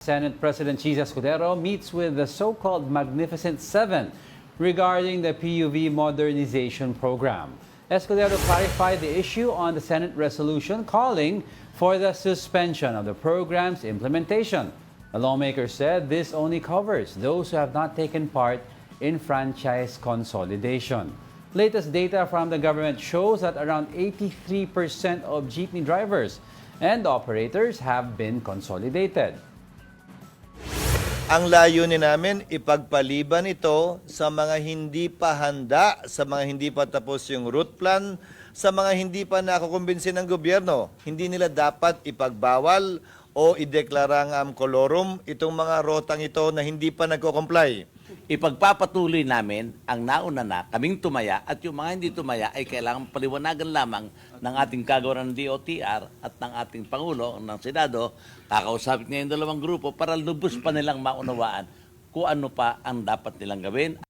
Senate President Cheese Escudero meets with the so-called Magnificent Seven regarding the PUV modernization program. Escudero clarified the issue on the Senate resolution calling for the suspension of the program's implementation. The lawmaker said this only covers those who have not taken part in franchise consolidation. Latest data from the government shows that around 83% of jeepney drivers and operators have been consolidated. Ang layunin namin, ipagpaliban ito sa mga hindi pa handa, sa mga hindi pa tapos yung route plan, sa mga hindi pa nakukumbinsin ng gobyerno. Hindi nila dapat ipagbawal o ideklarang kolorum itong mga rotang ito na hindi pa nagko-comply. Ipagpapatuloy namin ang nauna na kaming tumaya at yung mga hindi tumaya ay kailangan paliwanagan lamang ng ating kagawaran ng DOTR at ng ating Pangulo ng Senado. Kakausapin ngayon dalawang grupo para lubos pa nilang maunawaan kung ano pa ang dapat nilang gawin.